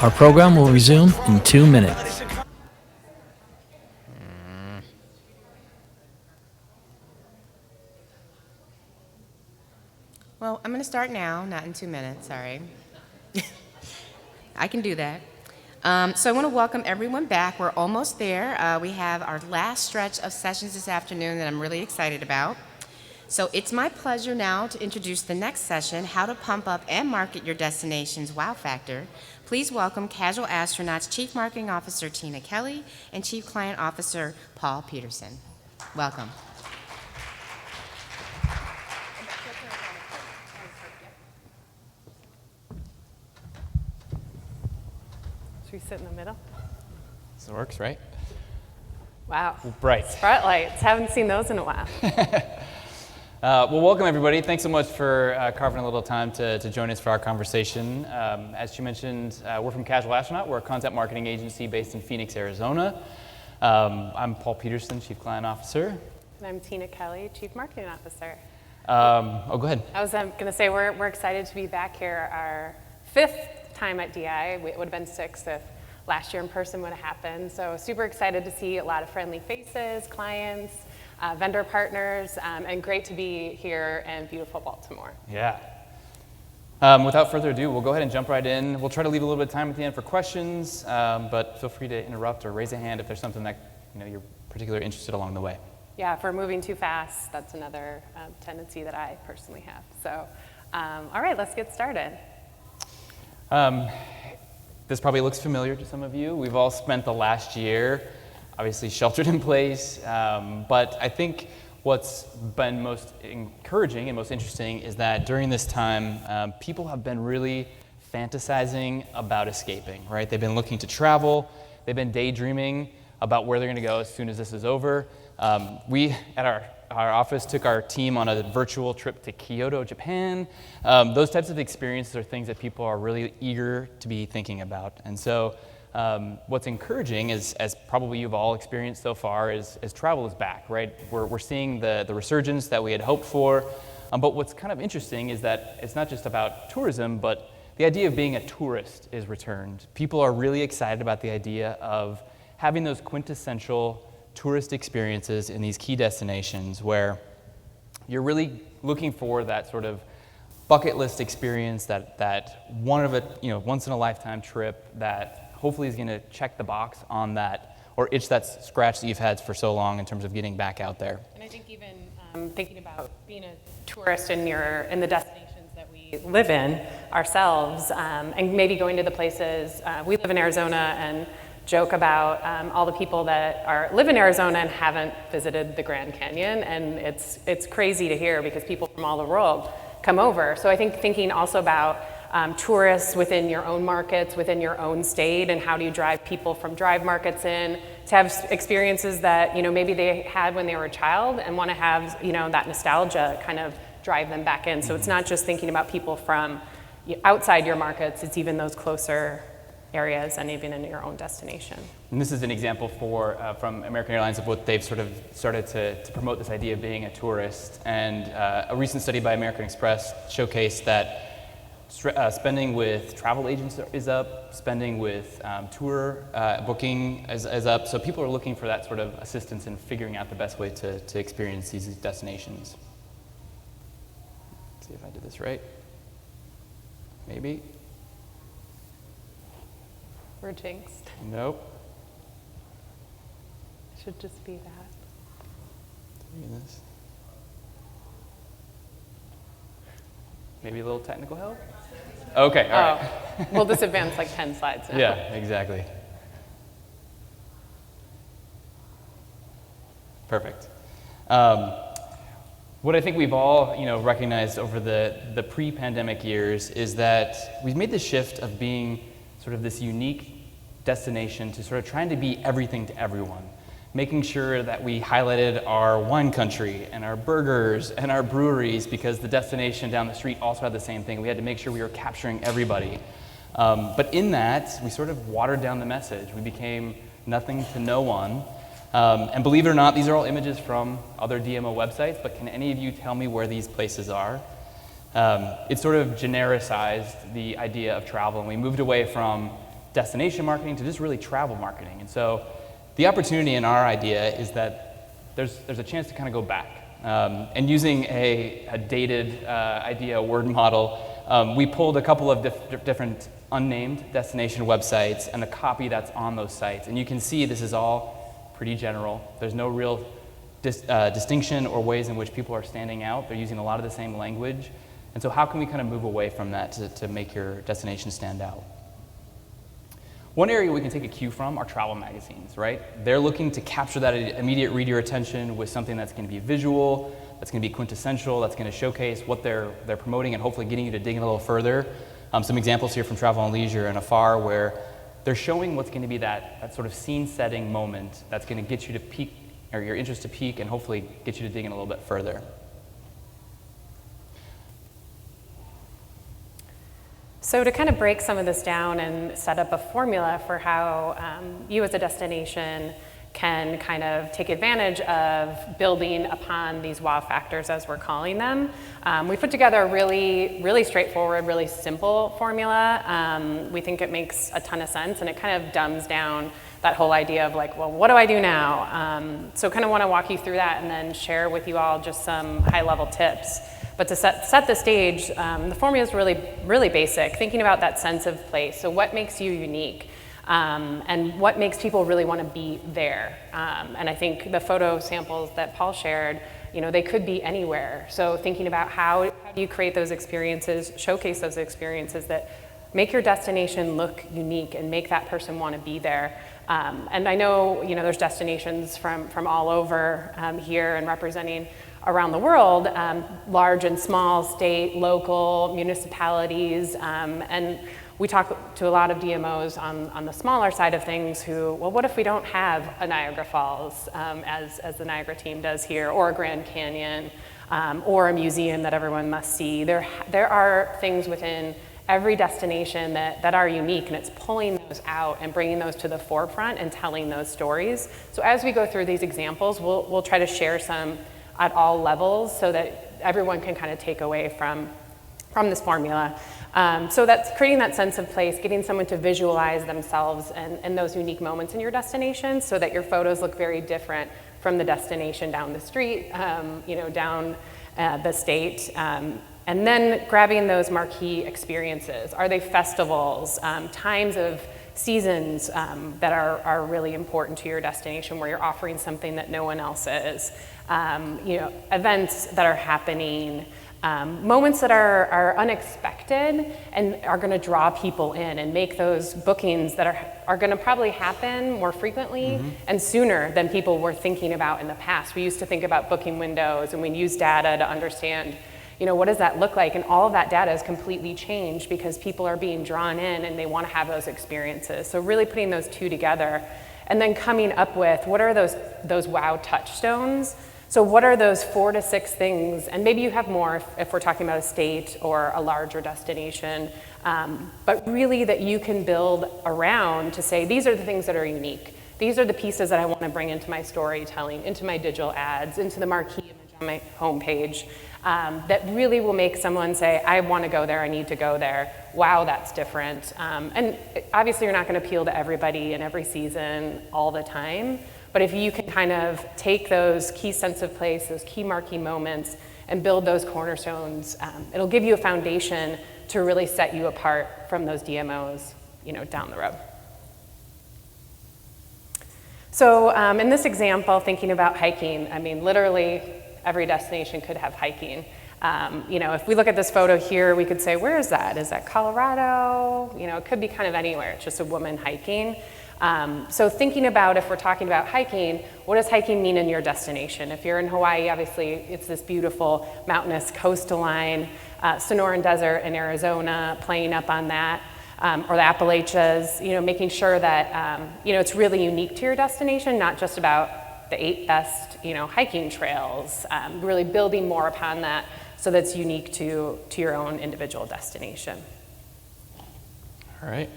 Our program will resume in 2 minutes. Well, I'm going to start now, not in 2 minutes, sorry. I can do that. So I want to welcome everyone back. We're almost there. We have our last stretch of sessions this afternoon that I'm really excited about. So it's my pleasure now to introduce the next session, How to Pump Up and Market Your Destination's Wow Factor. Please welcome Casual Astronaut's Chief Marketing Officer Tina Kelly and Chief Client Officer Paul Peterson. Welcome. Should we sit in the middle? This works, right? Wow. Bright. Spotlights. Haven't seen those in a while. Well, welcome everybody. Thanks so much for carving a little time to join us for our conversation. As she mentioned, we're from Casual Astronaut. We're a content marketing agency based in Phoenix, Arizona. I'm Paul Peterson, Chief Client Officer. And I'm Tina Kelly, Chief Marketing Officer. Go ahead. I was going to say we're excited to be back here our 5th time at DI. It would have been 6th if last year in person would have happened. So super excited to see a lot of friendly faces, clients, vendor partners, and great to be here in beautiful Baltimore. Yeah. Without further ado, we'll go ahead and jump right in. We'll try to leave a little bit of time at the end for questions, but feel free to interrupt or raise a hand if there's something that you're particularly interested along the way. Yeah, if we're moving too fast, that's another tendency that I personally have. So, all right, let's get started. This probably looks familiar to some of you. We've all spent the last year obviously sheltered in place, but I think what's been most encouraging and most interesting is that during this time, people have been really fantasizing about escaping, right? They've been looking to travel, they've been daydreaming about where they're gonna go as soon as this is over. We, at our office, took our team on a virtual trip to Kyoto, Japan. Those types of experiences are things that people are really eager to be thinking about. And so what's encouraging is, as probably you've all experienced so far, is travel is back, right? We're seeing the resurgence that we had hoped for. But what's kind of interesting is that it's not just about tourism, but the idea of being a tourist is returned. People are really excited about the idea of having those quintessential tourist experiences in these key destinations where you're really looking for that sort of bucket list experience, that one of a once in a lifetime trip that hopefully is going to check the box on that or itch that scratch that you've had for so long in terms of getting back out there. And I think even thinking about being a tourist in the destinations that we live in ourselves, and maybe going to the places we live in Arizona and joke about all the people that live in Arizona and haven't visited the Grand Canyon, and it's crazy to hear because people from all the world come over. So I think thinking also about tourists within your own markets, within your own state, and how do you drive people from drive markets in to have experiences that maybe they had when they were a child and want to have that nostalgia kind of drive them back in. So it's not just thinking about people from outside your markets, it's even those closer areas and even in your own destination. And this is an example from American Airlines of what they've sort of started to promote this idea of being a tourist. And a recent study by American Express showcased that spending with travel agents is up, spending with tour booking is up. So people are looking for that sort of assistance in figuring out the best way to experience these destinations. Let's see if I did this right. Maybe. We're jinxed. Nope. It should just be that. This. Maybe a little technical help? Okay, all right. Well, this advanced like 10 slides now. Yeah, exactly. Perfect. What I think we've all recognized over the pre-pandemic years is that we've made the shift of being sort of this unique destination to sort of trying to be everything to everyone, making sure that we highlighted our wine country and our burgers and our breweries because the destination down the street also had the same thing. We had to make sure we were capturing everybody. But in that, we sort of watered down the message. We became nothing to no one. And believe it or not, these are all images from other DMO websites, but can any of you tell me where these places are? It sort of genericized the idea of travel, and we moved away from destination marketing to just really travel marketing. And so the opportunity in our idea is that there's a chance to kind of go back. And using a dated idea word model, we pulled a couple of different unnamed destination websites and the copy that's on those sites. And you can see this is all pretty general. There's no real distinction or ways in which people are standing out. They're using a lot of the same language. And so how can we kind of move away from that to make your destination stand out? One area we can take a cue from are travel magazines, right? They're looking to capture that immediate reader attention with something that's going to be visual, that's going to be quintessential, that's going to showcase what they're promoting and hopefully getting you to dig in a little further. Some examples here from Travel and Leisure and Afar where they're showing what's going to be that sort of scene-setting moment that's going to get you to peak, or your interest to peak, and hopefully get you to dig in a little bit further. So to kind of break some of this down and set up a formula for how you as a destination can kind of take advantage of building upon these wow factors, as we're calling them. We put together a really straightforward, really simple formula. We think it makes a ton of sense, and it kind of dumbs down that whole idea of like, well, what do I do now? So kind of want to walk you through that and then share with you all just some high-level tips. But to set the stage, the formula is really basic, thinking about that sense of place. So what makes you unique? And what makes people really want to be there? And I think the photo samples that Paul shared, they could be anywhere. So thinking about how do you create those experiences, showcase those experiences that make your destination look unique and make that person want to be there. And I know, there's destinations from all over here and representing around the world, large and small, state, local, municipalities, and we talk to a lot of DMOs on the smaller side of things who, well, what if we don't have a Niagara Falls, as the Niagara team does here, or a Grand Canyon, or a museum that everyone must see. There are things within every destination that are unique, and it's pulling those out and bringing those to the forefront and telling those stories. So as we go through these examples, we'll try to share some at all levels so that everyone can kind of take away from this formula. So that's creating that sense of place, getting someone to visualize themselves and those unique moments in your destination so that your photos look very different from the destination down the street, down the state. And then grabbing those marquee experiences. Are they festivals, times of seasons that are really important to your destination where you're offering something that no one else is? Events that are happening, moments that are unexpected and are going to draw people in and make those bookings that are going to probably happen more frequently and sooner than people were thinking about in the past. We used to think about booking windows, and we'd use data to understand, what does that look like? And all of that data has completely changed because people are being drawn in and they want to have those experiences. So really putting those two together and then coming up with what are those wow touchstones. So what are those 4 to 6 things, and maybe you have more if we're talking about a state or a larger destination, but really that you can build around to say, these are the things that are unique. These are the pieces that I want to bring into my storytelling, into my digital ads, into the marquee image on my homepage, that really will make someone say, I want to go there, I need to go there. Wow, that's different. And obviously you're not going to appeal to everybody in every season all the time, but if you can kind of take those key sense of place, those key marquee moments, and build those cornerstones, it'll give you a foundation to really set you apart from those DMOs, down the road. So in this example, thinking about hiking, literally every destination could have hiking. If we look at this photo here, we could say, where is that? Is that Colorado? It could be kind of anywhere. It's just a woman hiking. So thinking about, if we're talking about hiking, what does hiking mean in your destination? If you're in Hawaii, obviously it's this beautiful mountainous coastal line, Sonoran Desert in Arizona, playing up on that, or the Appalachians, making sure that, it's really unique to your destination, not just about the 8 best, hiking trails, really building more upon that so that's unique to your own individual destination. All right.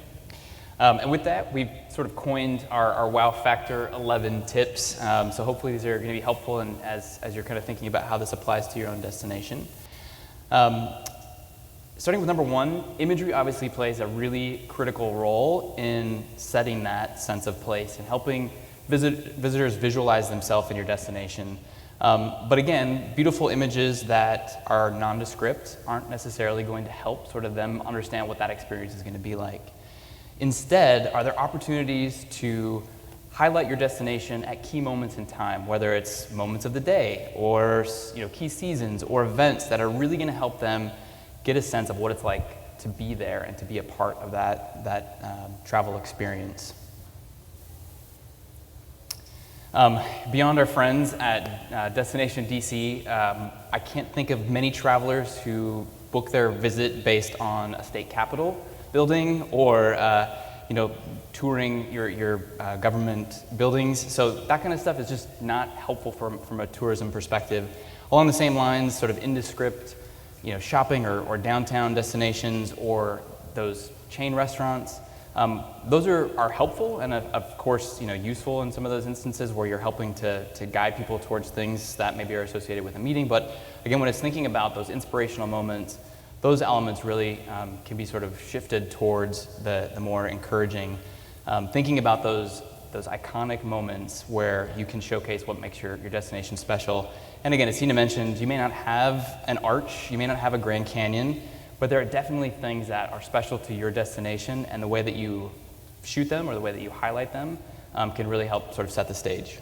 And with that, we've sort of coined our wow factor 11 tips. So hopefully these are going to be helpful as you're kind of thinking about how this applies to your own destination. Starting with number one, imagery obviously plays a really critical role in setting that sense of place and helping visitors visualize themselves in your destination. But again, beautiful images that are nondescript aren't necessarily going to help sort of them understand what that experience is going to be like. Instead, are there opportunities to highlight your destination at key moments in time, whether it's moments of the day or key seasons or events that are really going to help them get a sense of what it's like to be there and to be a part of that travel experience. Beyond our friends at Destination DC, I can't think of many travelers who book their visit based on a state capitol building or touring your government buildings. So that kind of stuff is just not helpful from a tourism perspective. Along the same lines, sort of indescript shopping or downtown destinations or those chain restaurants. Those are helpful and of course useful in some of those instances where you're helping to guide people towards things that maybe are associated with a meeting. But again, when it's thinking about those inspirational moments, those elements really can be sort of shifted towards the more encouraging. Thinking about those iconic moments where you can showcase what makes your destination special. And again, as Tina mentioned, you may not have an arch, you may not have a Grand Canyon, but there are definitely things that are special to your destination, and the way that you shoot them or the way that you highlight them can really help sort of set the stage.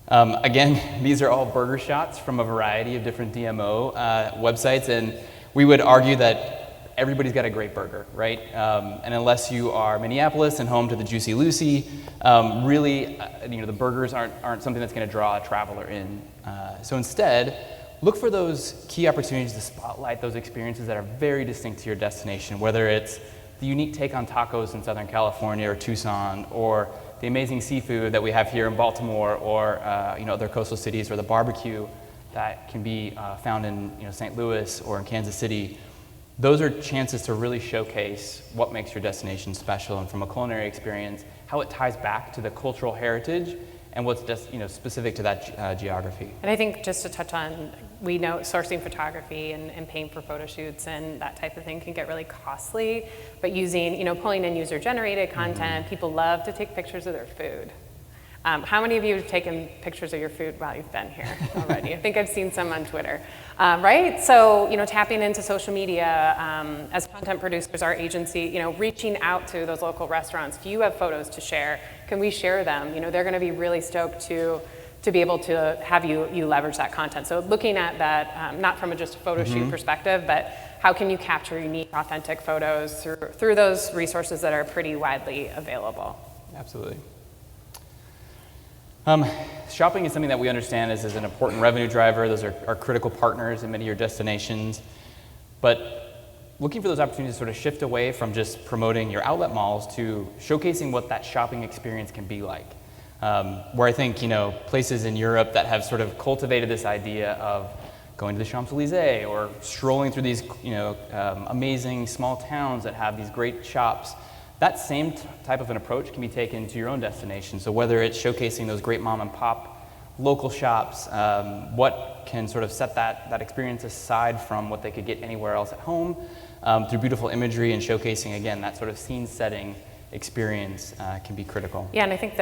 Again, these are all burger shots from a variety of different DMO websites, and we would argue that everybody's got a great burger, right? And unless you are Minneapolis and home to the Juicy Lucy, really, the burgers aren't something that's going to draw a traveler in. So instead, look for those key opportunities to spotlight those experiences that are very distinct to your destination, whether it's the unique take on tacos in Southern California or Tucson, or the amazing seafood that we have here in Baltimore, or other coastal cities, or the barbecue that can be found in St. Louis or in Kansas City. Those are chances to really showcase what makes your destination special, and from a culinary experience, how it ties back to the cultural heritage and what's just specific to that geography. And I think just to touch on, we know sourcing photography and paying for photo shoots and that type of thing can get really costly, but using, pulling in user-generated content, people love to take pictures of their food. How many of you have taken pictures of your food while you've been here already? I think I've seen some on Twitter, right? So, tapping into social media, as content producers, our agency, reaching out to those local restaurants. If you have photos to share, can we share them? They're gonna be really stoked to be able to have you leverage that content. So looking at that, not from just a photo shoot perspective, but how can you capture unique, authentic photos through those resources that are pretty widely available? Absolutely. Shopping is something that we understand is an important revenue driver. Those are critical partners in many of your destinations. But looking for those opportunities to sort of shift away from just promoting your outlet malls to showcasing what that shopping experience can be like. Where I think, places in Europe that have sort of cultivated this idea of going to the Champs-Élysées or strolling through these, amazing small towns that have these great shops, that same type of an approach can be taken to your own destination. So whether it's showcasing those great mom and pop local shops, what can sort of set that experience aside from what they could get anywhere else at home, through beautiful imagery and showcasing, again, that sort of scene setting experience can be critical. Yeah, and I think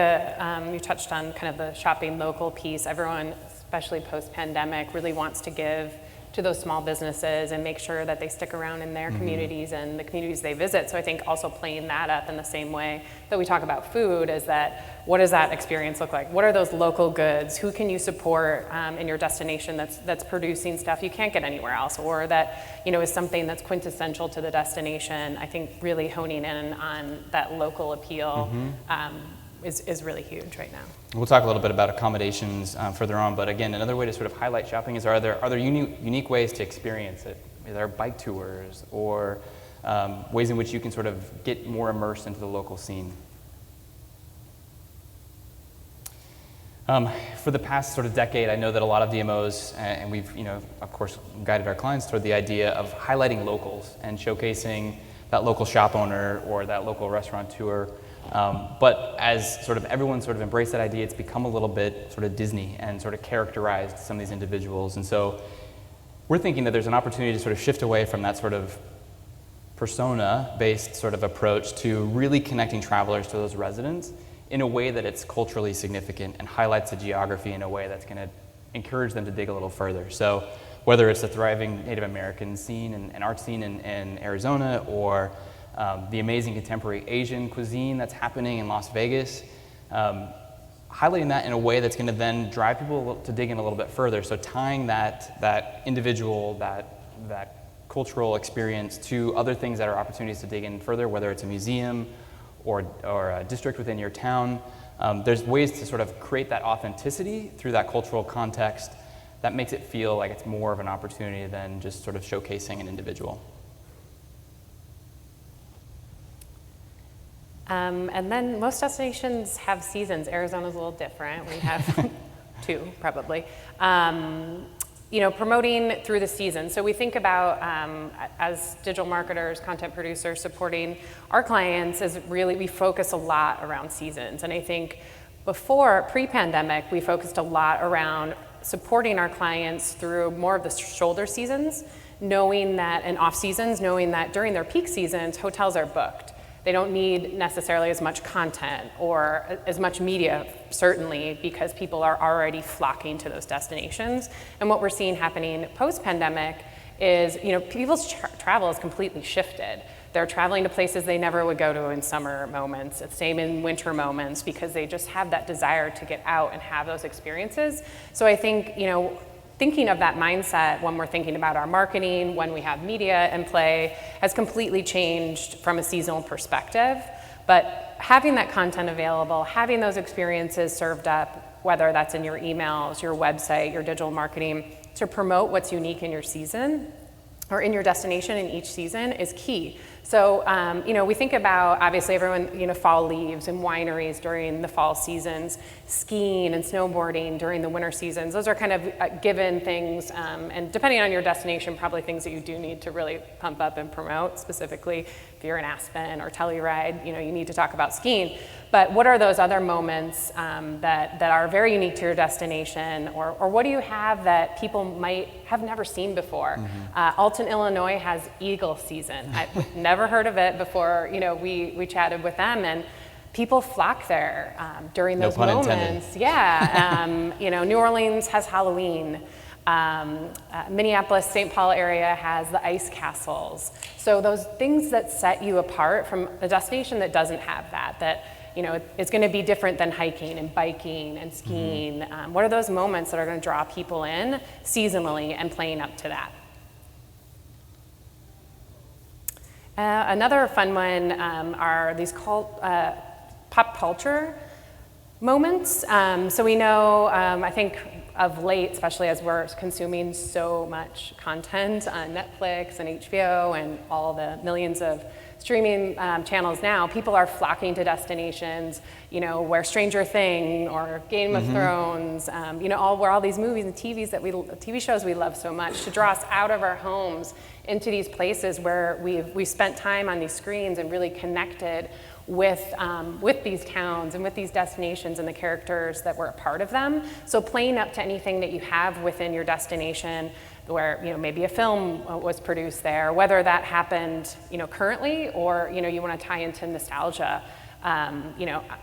you touched on kind of the shopping local piece. Everyone, especially post-pandemic, really wants to give to those small businesses and make sure that they stick around in their communities and the communities they visit. So I think also playing that up in the same way that we talk about food is that, what does that experience look like? What are those local goods? Who can you support in your destination that's producing stuff you can't get anywhere else, or that is something that's quintessential to the destination? I think really honing in on that local appeal is really huge right now. We'll talk a little bit about accommodations further on, but again, another way to sort of highlight shopping is, are there unique ways to experience it? Are there bike tours or ways in which you can sort of get more immersed into the local scene? For the past sort of decade, I know that a lot of DMOs, and we've, of course, guided our clients toward the idea of highlighting locals and showcasing that local shop owner or that local restaurateur. But as sort of everyone sort of embraced that idea, it's become a little bit sort of Disney and sort of characterized some of these individuals. And so we're thinking that there's an opportunity to sort of shift away from that sort of persona-based sort of approach to really connecting travelers to those residents in a way that it's culturally significant and highlights the geography in a way that's going to encourage them to dig a little further. So whether it's the thriving Native American scene and art scene in Arizona, or the amazing contemporary Asian cuisine that's happening in Las Vegas, highlighting that in a way that's going to then drive people to dig in a little bit further. So tying that individual, that cultural experience to other things that are opportunities to dig in further, whether it's a museum or a district within your town. There's ways to sort of create that authenticity through that cultural context that makes it feel like it's more of an opportunity than just sort of showcasing an individual. And then most destinations have seasons. Arizona's a little different. We have two, probably. Promoting through the season. So we think about, as digital marketers, content producers, supporting our clients is really, we focus a lot around seasons. And I think before, pre-pandemic, we focused a lot around supporting our clients through more of the shoulder seasons, knowing that, and off seasons, knowing that during their peak seasons, hotels are booked. They don't need necessarily as much content or as much media, certainly, because people are already flocking to those destinations. And what we're seeing happening post-pandemic is, people's travel has completely shifted. They're traveling to places they never would go to in summer moments, the same in winter moments, because they just have that desire to get out and have those experiences. So I think, thinking of that mindset when we're thinking about our marketing, when we have media in play, has completely changed from a seasonal perspective. But having that content available, having those experiences served up, whether that's in your emails, your website, your digital marketing, to promote what's unique in your season or in your destination in each season is key. So, we think about, obviously everyone, fall leaves and wineries during the fall seasons, skiing and snowboarding during the winter seasons. Those are kind of given things, and depending on your destination, probably things that you do need to really pump up and promote. Specifically, if you're in Aspen or Telluride, you need to talk about skiing. But what are those other moments that are very unique to your destination, or what do you have that people might have never seen before? Alton, Illinois has eagle season. I've never heard of it before. We chatted with them, and people flock there during those moments. Yeah. New Orleans has Halloween. Minneapolis, St. Paul area has the ice castles. So those things that set you apart from a destination that doesn't have that it's going to be different than hiking and biking and skiing. What are those moments that are going to draw people in seasonally and playing up to that? Another fun one are these pop culture moments. So we know, I think of late, especially as we're consuming so much content on Netflix and HBO and all the millions of streaming channels now, people are flocking to destinations, where Stranger Things or Game of Thrones, where all these movies and TV shows we love so much, to draw us out of our homes into these places where we've spent time on these screens and really connected with these towns and with these destinations and the characters that were a part of them. So playing up to anything that you have within your destination, where maybe a film was produced there, whether that happened currently or you want to tie into nostalgia.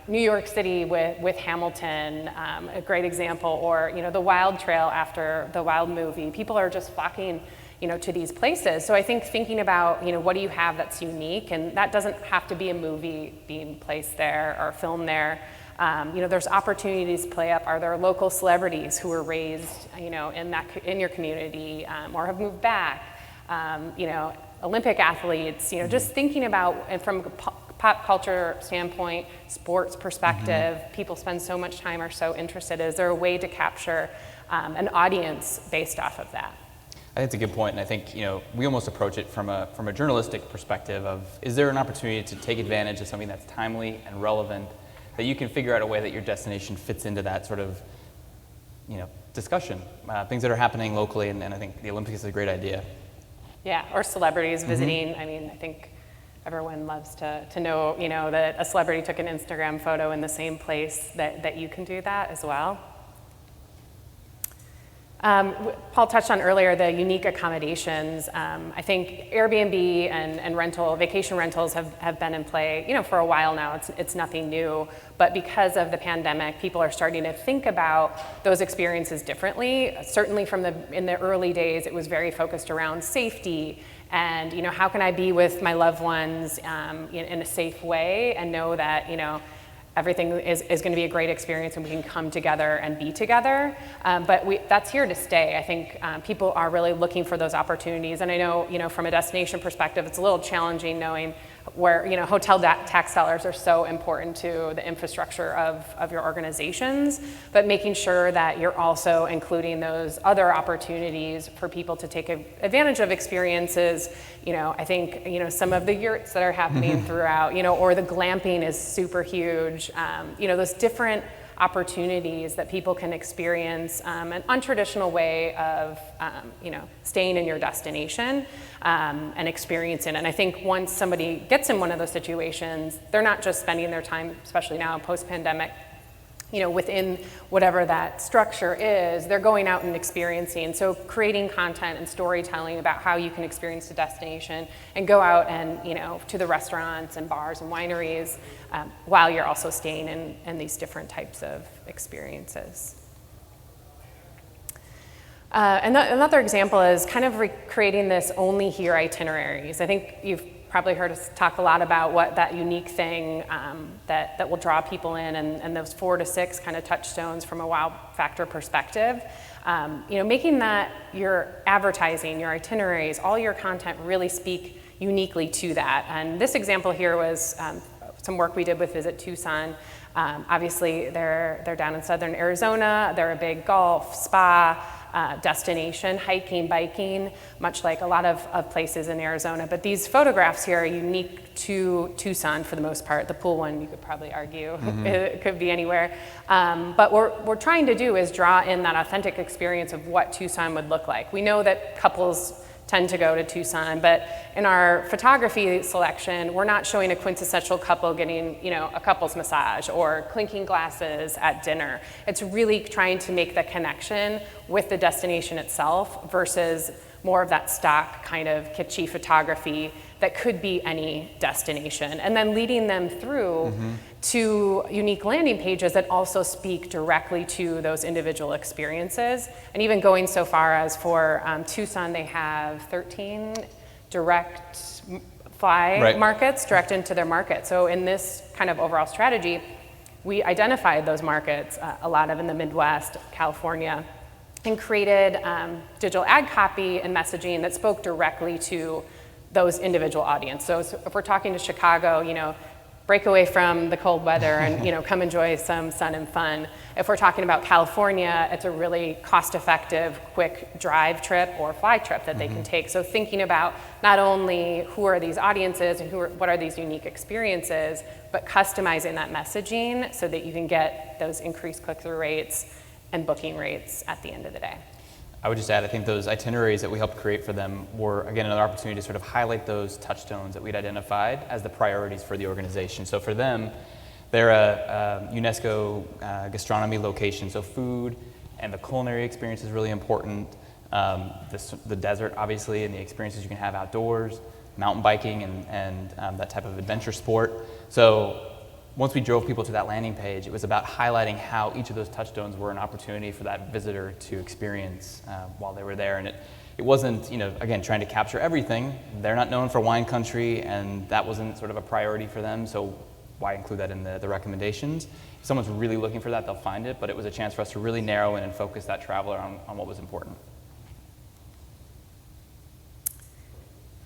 New York City with Hamilton, a great example, or the Wild Trail after the Wild movie. People are just flocking to these places. So I think thinking about what do you have that's unique, and that doesn't have to be a movie being placed there or filmed there. There's opportunities to play up. Are there local celebrities who were raised, in your community, or have moved back? Olympic athletes. Just thinking about, and from a pop culture standpoint, sports perspective, people spend so much time, are so interested. Is there a way to capture an audience based off of that? I think it's a good point, and I think we almost approach it from a journalistic perspective of, is there an opportunity to take advantage of something that's timely and relevant, that you can figure out a way that your destination fits into that sort of discussion, things that are happening locally, and I think the Olympics is a great idea. Yeah, or celebrities visiting. I mean, I think everyone loves to know that a celebrity took an Instagram photo in the same place that you can do that as well. Paul touched on earlier the unique accommodations. I think Airbnb and vacation rentals have been in play, for a while now. It's nothing new, but because of the pandemic, people are starting to think about those experiences differently. Certainly in the early days, it was very focused around safety and, how can I be with my loved ones in a safe way and know that, everything is going to be a great experience and we can come together and be together. But that's here to stay. I think people are really looking for those opportunities. And I know, from a destination perspective, it's a little challenging knowing where, hotel tax dollars are so important to the infrastructure of your organizations, but making sure that you're also including those other opportunities for people to take advantage of experiences. I think, some of the yurts that are happening throughout, or the glamping is super huge. Those different opportunities that people can experience an untraditional way of, staying in your destination and experiencing it. And I think once somebody gets in one of those situations, they're not just spending their time, especially now post-pandemic, within whatever that structure is, they're going out and experiencing. So creating content and storytelling about how you can experience the destination and go out and, to the restaurants and bars and wineries while you're also staying in these different types of experiences. Another example is kind of recreating this only here itineraries. I think you've probably heard us talk a lot about what that unique thing that will draw people in and those 4 to 6 kind of touchstones from a wow factor perspective. Making that your advertising, your itineraries, all your content really speak uniquely to that. And this example here was some work we did with Visit Tucson. Obviously, they're down in southern Arizona. They're a big golf, spa, destination, hiking, biking, much like a lot of places in Arizona. But these photographs here are unique to Tucson for the most part. The pool one, you could probably argue, it could be anywhere. But what we're trying to do is draw in that authentic experience of what Tucson would look like. We know that couples tend to go to Tucson, but in our photography selection, we're not showing a quintessential couple getting, a couple's massage or clinking glasses at dinner. It's really trying to make the connection with the destination itself versus more of that stock kind of kitschy photography that could be any destination, and then leading them through to unique landing pages that also speak directly to those individual experiences. And even going so far as for Tucson, they have 13 direct fly markets direct into their market. So in this kind of overall strategy, we identified those markets, a lot of in the Midwest, California, and created digital ad copy and messaging that spoke directly to those individual audience. So if we're talking to Chicago, break away from the cold weather and come enjoy some sun and fun. If we're talking about California, it's a really cost-effective, quick drive trip or fly trip that they can take. So thinking about not only who are these audiences and what are these unique experiences, but customizing that messaging so that you can get those increased click-through rates and booking rates at the end of the day. I would just add, I think those itineraries that we helped create for them were, again, another opportunity to sort of highlight those touchstones that we'd identified as the priorities for the organization. So for them, they're a UNESCO gastronomy location, so food and the culinary experience is really important. The desert, obviously, and the experiences you can have outdoors, mountain biking and that type of adventure sport. So once we drove people to that landing page, it was about highlighting how each of those touchstones were an opportunity for that visitor to experience while they were there. And it wasn't, again, trying to capture everything. They're not known for wine country, and that wasn't sort of a priority for them, so why include that in the recommendations? If someone's really looking for that, they'll find it, but it was a chance for us to really narrow in and focus that traveler on what was important.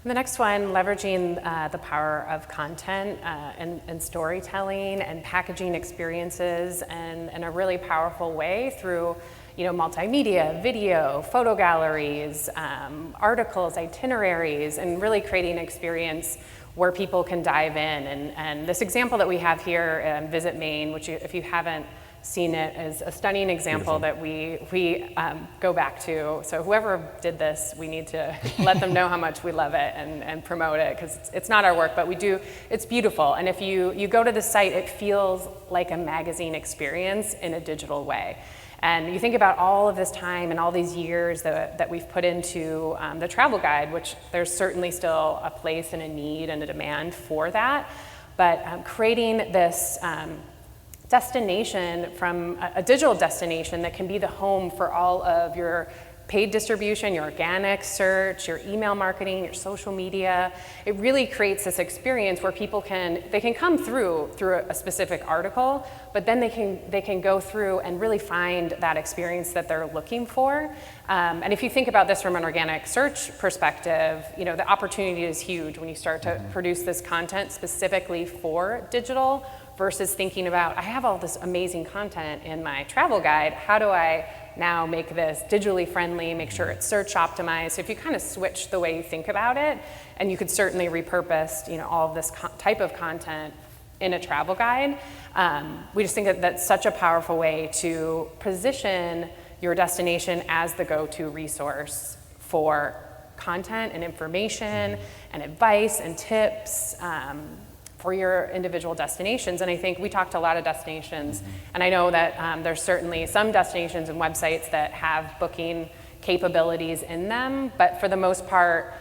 The next one, leveraging the power of content and storytelling and packaging experiences in a really powerful way through multimedia, video, photo galleries, articles, itineraries, and really creating an experience where people can dive in. And this example that we have here, Visit Maine, which if you haven't seen it, is a stunning example that we go back to. So whoever did this, we need to let them know how much we love it and promote it, because it's not our work, but we do. It's beautiful. And if you go to the site, it feels like a magazine experience in a digital way. And you think about all of this time and all these years that we've put into the travel guide, which there's certainly still a place and a need and a demand for that. But creating this destination from a digital destination that can be the home for all of your paid distribution, your organic search, your email marketing, your social media. It really creates this experience where people can come through a specific article, but then they can go through and really find that experience that they're looking for. And if you think about this from an organic search perspective, the opportunity is huge when you start to produce this content specifically for digital versus thinking about, I have all this amazing content in my travel guide. How do I now make this digitally friendly, make sure it's search optimized? So if you kind of switch the way you think about it, and you could certainly repurpose all of this type of content in a travel guide, we just think that that's such a powerful way to position your destination as the go-to resource for content and information and advice and tips for your individual destinations. And I think we talked to a lot of destinations, and I know that there's certainly some destinations and websites that have booking capabilities in them, but for the most part,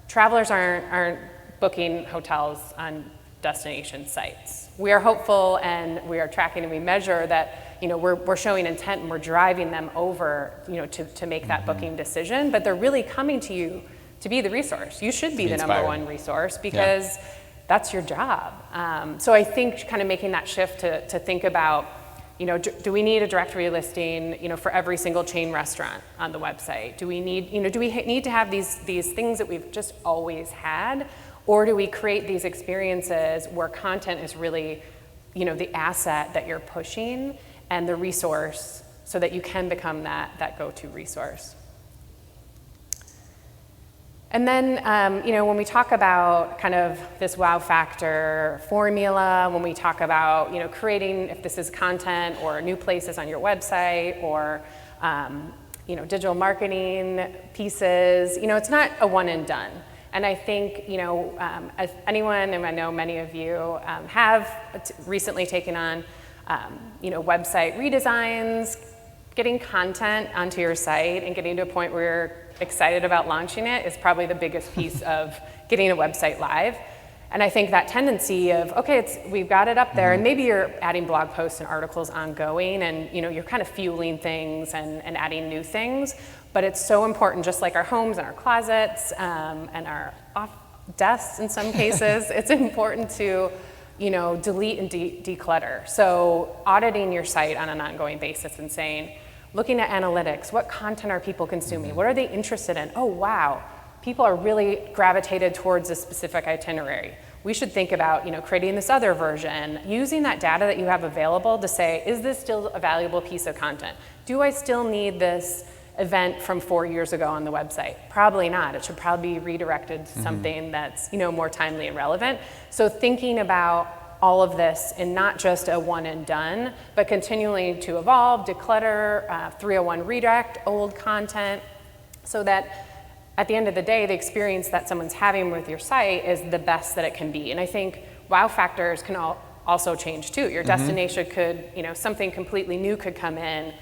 travelers aren't booking hotels on destination sites. We are hopeful, and we are tracking, and we measure that we're showing intent, and we're driving them over to make that booking decision, but they're really coming to you to be the resource. You should be the number one resource because that's your job. So I think kind of making that shift to think about, do we need a directory listing, for every single chain restaurant on the website? Do we need, need to have these things that we've just always had, or do we create these experiences where content is really, the asset that you're pushing and the resource so that you can become that go-to resource? And then, when we talk about kind of this wow factor formula, when we talk about, creating, if this is content or new places on your website or, digital marketing pieces, it's not a one and done. And I think, as anyone, and I know many of you have recently taken on, website redesigns, getting content onto your site and getting to a point where you're excited about launching it is probably the biggest piece of getting a website live. And I think that tendency of, okay, we've got it up there, and maybe you're adding blog posts and articles ongoing, and you're kind of fueling things and adding new things. But it's so important, just like our homes and our closets and our desks in some cases, it's important to delete and declutter. So auditing your site on an ongoing basis and saying, looking at analytics, what content are people consuming? What are they interested in? Oh, wow, people are really gravitated towards a specific itinerary. We should think about, creating this other version, using that data that you have available to say, is this still a valuable piece of content? Do I still need this event from 4 years ago on the website? Probably not. It should probably be redirected to something that's, more timely and relevant. So thinking about all of this in not just a one and done, but continuing to evolve, declutter, 301 redirect old content, so that at the end of the day, the experience that someone's having with your site is the best that it can be. And I think wow factors can also change too. Your destination could, something completely new could come in,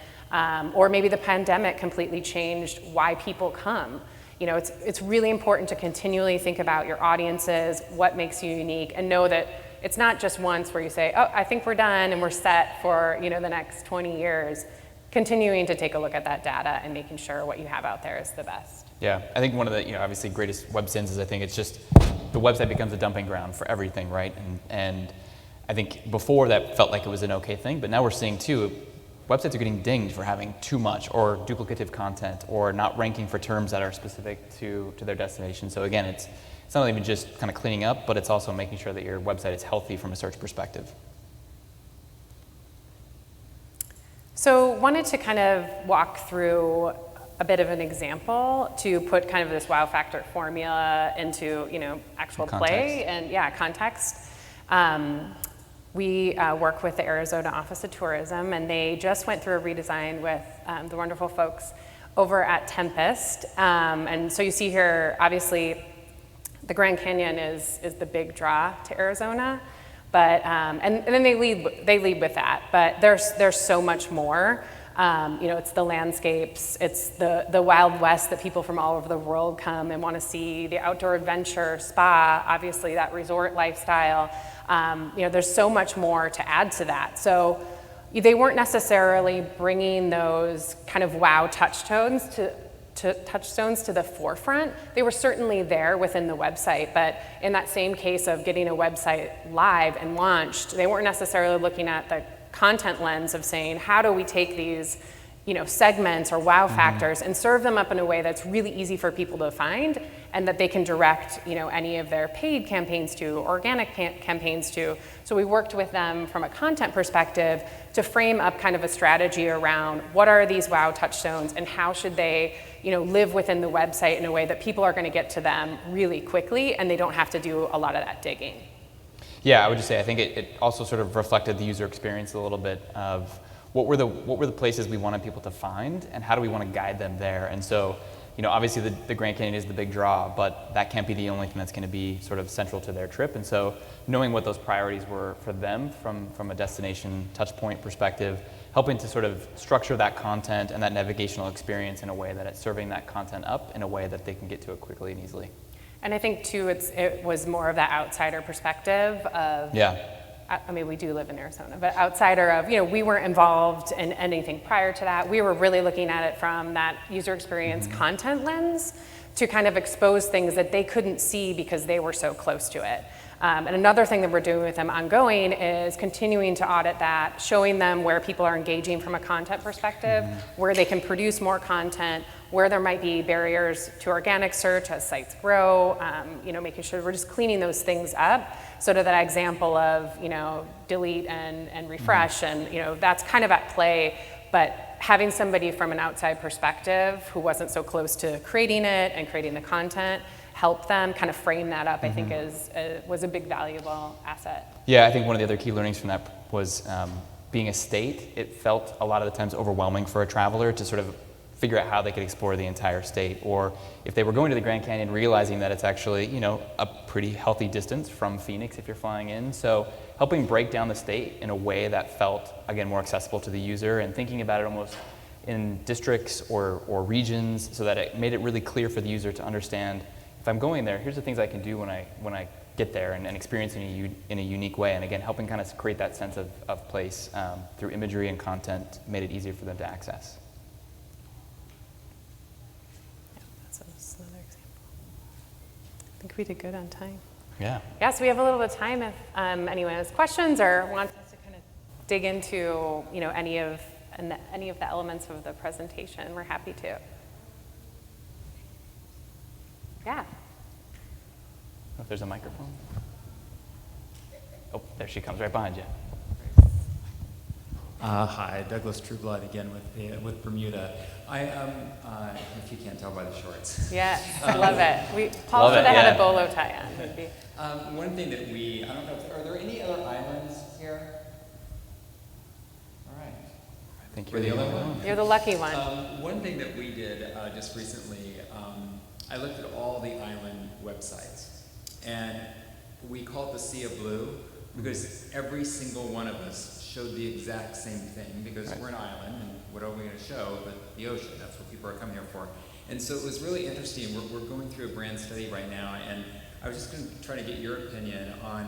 or maybe the pandemic completely changed why people come. It's really important to continually think about your audiences, what makes you unique, and know that it's not just once where you say, oh, I think we're done and we're set for the next 20 years. Continuing to take a look at that data and making sure what you have out there is the best. Yeah, I think one of the obviously greatest web sins is I think it's just the website becomes a dumping ground for everything, right? And I think before that felt like it was an okay thing, but now we're seeing too, websites are getting dinged for having too much or duplicative content or not ranking for terms that are specific to their destination. So again, it's not even just kind of cleaning up, but it's also making sure that your website is healthy from a search perspective. So wanted to kind of walk through a bit of an example to put kind of this wow factor formula into actual play and context. We work with the Arizona Office of Tourism, and they just went through a redesign with the wonderful folks over at Tempest. And so you see here, obviously, the Grand Canyon is the big draw to Arizona, but and then they lead with that. But there's so much more. It's the landscapes, it's the Wild West that people from all over the world come and want to see, the outdoor adventure, spa, obviously that resort lifestyle. There's so much more to add to that. So they weren't necessarily bringing those kind of wow touchstones to the forefront. They were certainly there within the website, but in that same case of getting a website live and launched, they weren't necessarily looking at the content lens of saying, how do we take these segments or wow factors and serve them up in a way that's really easy for people to find and that they can direct any of their paid campaigns to, organic campaigns to. So we worked with them from a content perspective to frame up kind of a strategy around what are these wow touchstones and how should they live within the website in a way that people are going to get to them really quickly and they don't have to do a lot of that digging. Yeah, I would just say I think it also sort of reflected the user experience a little bit of what were the places we wanted people to find and how do we want to guide them there. And so, obviously the Grand Canyon is the big draw, but that can't be the only thing that's going to be sort of central to their trip. And so knowing what those priorities were for them from a destination touch point perspective, helping to sort of structure that content and that navigational experience in a way that it's serving that content up in a way that they can get to it quickly and easily. And I think too, it was more of that outsider perspective of, I mean, we do live in Arizona, but outsider of, we weren't involved in anything prior to that. We were really looking at it from that user experience content lens to kind of expose things that they couldn't see because they were so close to it. And another thing that we're doing with them ongoing is continuing to audit that, showing them where people are engaging from a content perspective, where they can produce more content, where there might be barriers to organic search as sites grow, making sure we're just cleaning those things up. So to that example of, delete and refresh, and that's kind of at play, but having somebody from an outside perspective who wasn't so close to creating it and creating the content, help them kind of frame that up, I think was a big valuable asset. Yeah, I think one of the other key learnings from that was being a state, it felt a lot of the times overwhelming for a traveler to sort of figure out how they could explore the entire state, or if they were going to the Grand Canyon, realizing that it's actually, a pretty healthy distance from Phoenix if you're flying in. So helping break down the state in a way that felt, again, more accessible to the user and thinking about it almost in districts or regions so that it made it really clear for the user to understand, if I'm going there, here's the things I can do when I get there and experience in a unique way. And again, helping kind of create that sense of place through imagery and content made it easier for them to access. That's another example. I think we did good on time. Yeah. Yeah, so we have a little bit of time if anyone has questions or wants us to kind of dig into, any of the elements of the presentation. We're happy to. Yeah. If there's a microphone. Oh, there she comes right behind you. Hi, Douglas Trueblood again with Bermuda. If you can't tell by the shorts. Yes, I love it. Paul should have had a bolo tie on. One thing that I don't know, are there any other islands here? All right. I think We're the only one. You're the lucky one. One thing that we did just recently, I looked at all the island websites, and we call it the Sea of Blue because every single one of us showed the exact same thing because we're an island, and what are we going to show but the ocean? That's what people are coming here for. And so it was really interesting. We're going through a brand study right now, and I was just going to try to get your opinion on,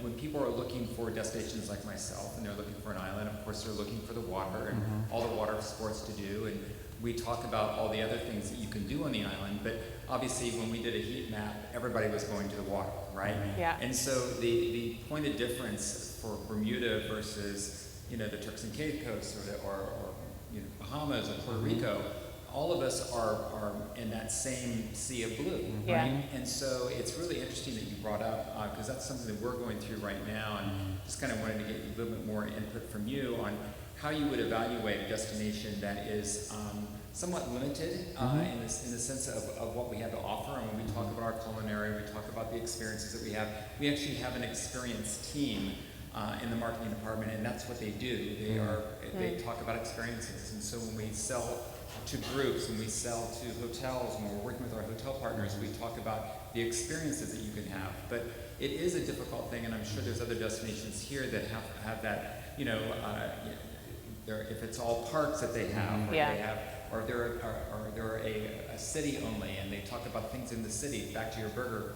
when people are looking for destinations like myself, and they're looking for an island, of course they're looking for the water and all the water sports to do, and we talk about all the other things that you can do on the island, but obviously when we did a heat map, everybody was going to the water, right? Yeah. And so the point of difference for Bermuda versus, the Turks and Caicos or Bahamas or Puerto Rico, all of us are in that same sea of blue, Yeah. right? And so it's really interesting that you brought up, because that's something that we're going through right now, and just kind of wanted to get a little bit more input from you on how you would evaluate a destination that is somewhat limited in the sense of what we have to offer. And when we talk about our culinary, we talk about the experiences that we have. We actually have an experienced team in the marketing department, and that's what they do. They talk about experiences. And so when we sell to groups, when we sell to hotels, when we're working with our hotel partners, we talk about the experiences that you can have. But it is a difficult thing, and I'm sure there's other destinations here that have that, if it's all parks that they have, or Yeah. they have, or they're a city only, and they talk about things in the city. Back to your burger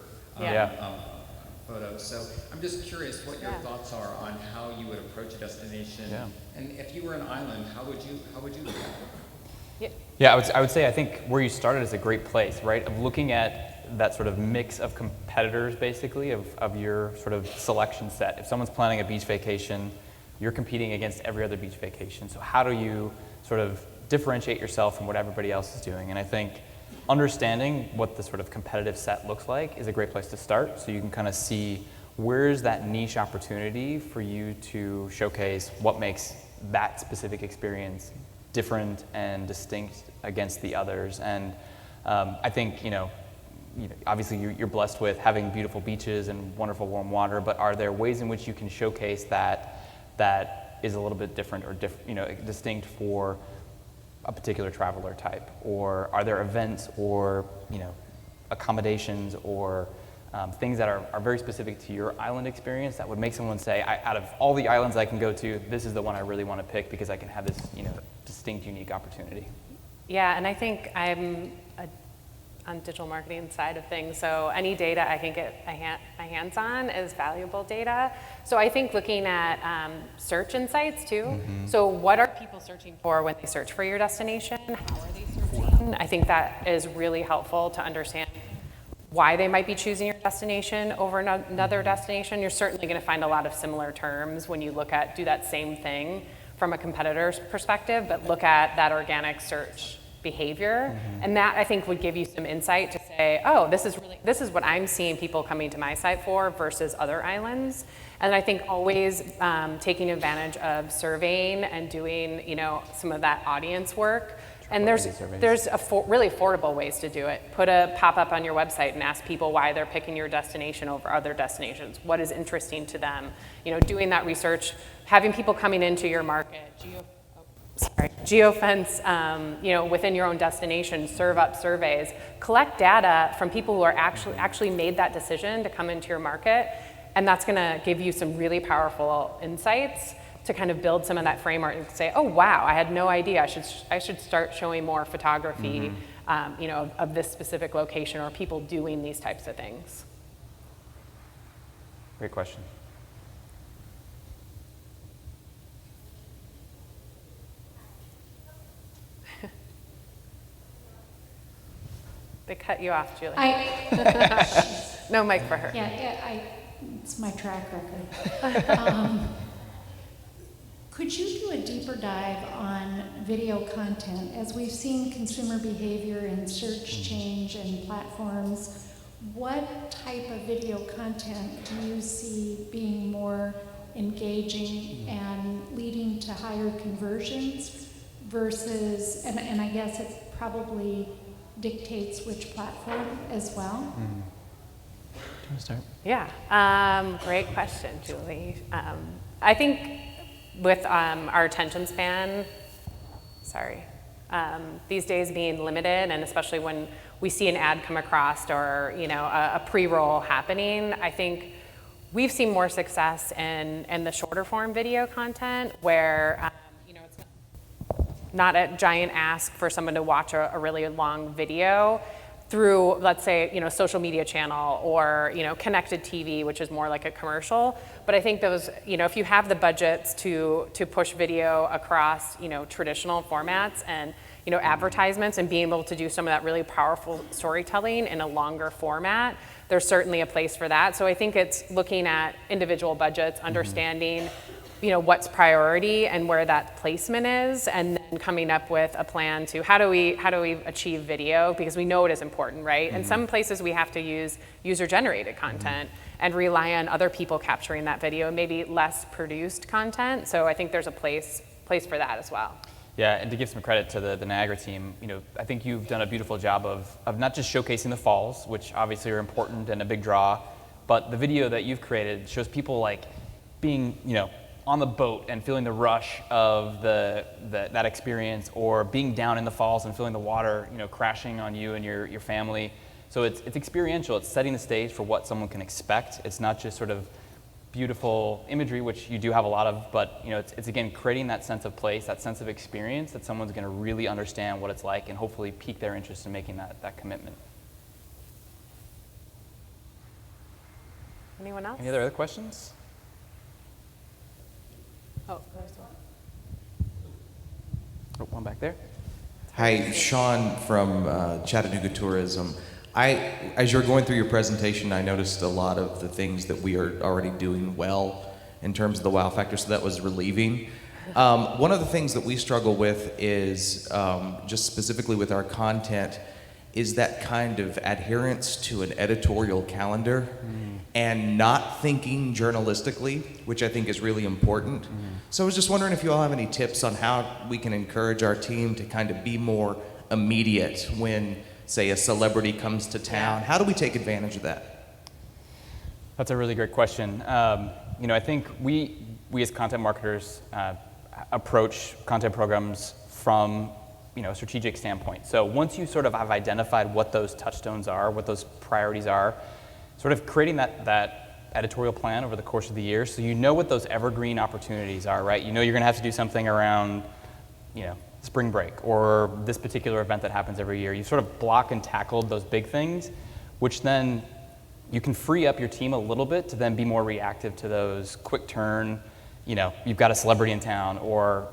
photo. So I'm just curious what your thoughts are on how you would approach a destination, and if you were an island, how would you do that? Yeah, I would say I think where you started is a great place, right? Of looking at that sort of mix of competitors, basically, of your sort of selection set. If someone's planning a beach vacation, you're competing against every other beach vacation. So how do you sort of differentiate yourself from what everybody else is doing? And I think understanding what the sort of competitive set looks like is a great place to start, so you can kind of see where's that niche opportunity for you to showcase what makes that specific experience different and distinct against the others. And I think, obviously you're blessed with having beautiful beaches and wonderful warm water, but are there ways in which you can showcase that is a little bit different or distinct for a particular traveler type? Or are there events or accommodations or things that are very specific to your island experience that would make someone say, out of all the islands I can go to, this is the one I really want to pick because I can have this distinct, unique opportunity? Yeah, and I think I'm on digital marketing side of things, so any data I can get my hands on is valuable data. So I think looking at search insights too. So what are people searching for when they search for your destination? How are they searching? I think that is really helpful to understand why they might be choosing your destination over another destination. You're certainly going to find a lot of similar terms when you do that same thing from a competitor's perspective, but look at that organic search behavior. And that, I think, would give you some insight to say, oh, this is what I'm seeing people coming to my site for versus other islands. And I think always taking advantage of surveying and doing, some of that audience work. And there's really affordable ways to do it. Put a pop-up on your website and ask people why they're picking your destination over other destinations. What is interesting to them? Doing that research, having people coming into your market, geofence, within your own destination, serve up surveys, collect data from people who are actually made that decision to come into your market, and that's going to give you some really powerful insights to kind of build some of that framework and say, oh wow, I had no idea. I should start showing more photography, of this specific location or people doing these types of things. Great question. They cut you off, Julie. I, No mic for her. it's my track record. Could you do a deeper dive on video content? As we've seen consumer behavior and search change and platforms, what type of video content do you see being more engaging and leading to higher conversions versus, and I guess it probably dictates which platform as well? Do you want to start? Yeah, great question, Julie. I think with our attention span, these days being limited, and especially when we see an ad come across or a pre-roll happening, I think we've seen more success in the shorter form video content where it's not a giant ask for someone to watch a really long video through, let's say, social media channel or, connected TV, which is more like a commercial. But I think those, if you have the budgets to push video across, traditional formats and, advertisements and being able to do some of that really powerful storytelling in a longer format, there's certainly a place for that. So I think it's looking at individual budgets, understanding, what's priority and where that placement is, and then coming up with a plan to how do we achieve video, because we know it is important, right? In some places we have to use user-generated content and rely on other people capturing that video, maybe less produced content. So I think there's a place for that as well. Yeah, and to give some credit to the Niagara team, I think you've done a beautiful job of not just showcasing the falls, which obviously are important and a big draw, but the video that you've created shows people like being, on the boat and feeling the rush of that experience, or being down in the falls and feeling the water, crashing on you and your family. So it's experiential. It's setting the stage for what someone can expect. It's not just sort of beautiful imagery, which you do have a lot of, but it's again creating that sense of place, that sense of experience that someone's going to really understand what it's like and hopefully pique their interest in making that commitment. Anyone else? Any other questions? Oh, there's one. Oh, one back there. Hi, Sean from Chattanooga Tourism. As you were going through your presentation, I noticed a lot of the things that we are already doing well in terms of the wow factor, so that was relieving. One of the things that we struggle with is, just specifically with our content, is that kind of adherence to an editorial calendar and not thinking journalistically, which I think is really important. So I was just wondering if you all have any tips on how we can encourage our team to kind of be more immediate when, say, a celebrity comes to town. How do we take advantage of that? That's a really great question. I think we as content marketers approach content programs from a strategic standpoint. So once you sort of have identified what those touchstones are, what those priorities are, sort of creating that editorial plan over the course of the year, so you know what those evergreen opportunities are, right? You know you're going to have to do something around, spring break or this particular event that happens every year. You sort of block and tackled those big things, which then you can free up your team a little bit to then be more reactive to those quick turn, you've got a celebrity in town, or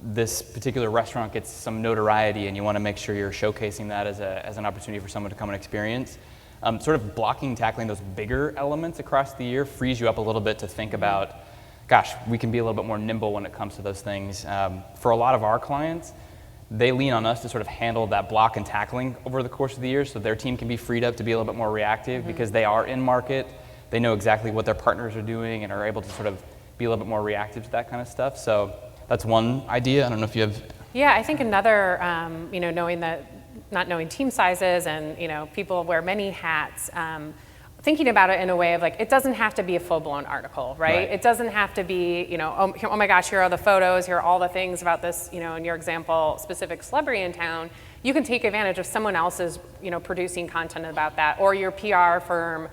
this particular restaurant gets some notoriety and you want to make sure you're showcasing that as an opportunity for someone to come and experience. Sort of blocking, tackling those bigger elements across the year frees you up a little bit to think about, gosh, we can be a little bit more nimble when it comes to those things. For a lot of our clients, they lean on us to sort of handle that block and tackling over the course of the year so their team can be freed up to be a little bit more reactive because they are in market, they know exactly what their partners are doing and are able to sort of be a little bit more reactive to that kind of stuff. So that's one idea. I don't know if you have... Yeah, I think another, not knowing team sizes and, people wear many hats, thinking about it in a way of like, it doesn't have to be a full-blown article, right? It doesn't have to be, oh my gosh, here are the photos, here are all the things about this, in your example, specific celebrity in town. You can take advantage of someone else's, producing content about that, or your PR firm,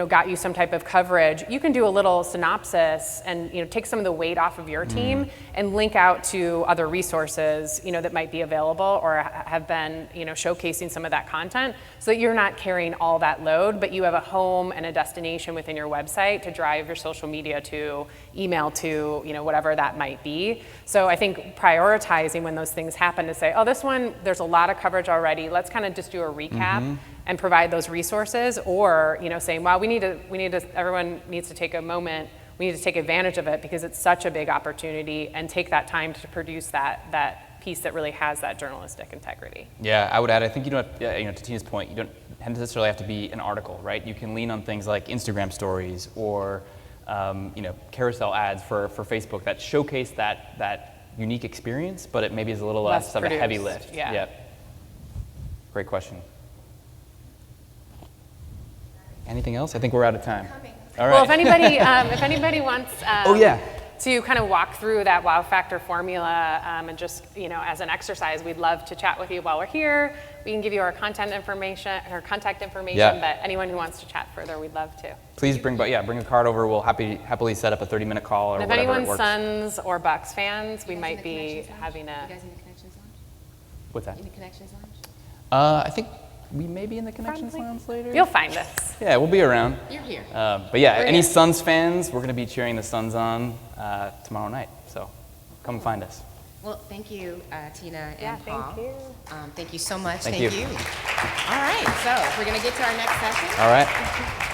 got you some type of coverage. You can do a little synopsis and, take some of the weight off of your team and link out to other resources, that might be available or have been, showcasing some of that content so that you're not carrying all that load, but you have a home and a destination within your website to drive your social media to, email to, whatever that might be. So I think prioritizing when those things happen to say, oh, this one, there's a lot of coverage already. Let's kind of just do a recap and provide those resources, or saying, well, everyone needs to take a moment, we need to take advantage of it because it's such a big opportunity and take that time to produce that piece that really has that journalistic integrity. Yeah, I would add, I think you don't have, to Tina's point, you don't necessarily have to be an article, right? You can lean on things like Instagram stories or carousel ads for Facebook that showcase that unique experience, but it maybe is a little less of a heavy lift. Yeah. Great question. Anything else? I think we're out of time. All right. Well, if anybody wants to kind of walk through that wow factor formula and just, as an exercise, we'd love to chat with you while we're here. We can give you our contact information, but anyone who wants to chat further, we'd love to. Please bring a card over. We'll happily set up a 30-minute call or and if whatever anyone's it works. Suns or Bucks fans, we might be having a... You guys in the Connections Lounge? What's that? In the Connections Lounge? I think we may be in the Connections Lounge later. You'll find us. Yeah, we'll be around. You're here. But yeah, any Suns fans, we're going to be cheering the Suns on tomorrow night. So come find us. Well, thank you, Tina and thank Paul. you. Thank you so much. Thank you. All right, so we're going to get to our next session. All right.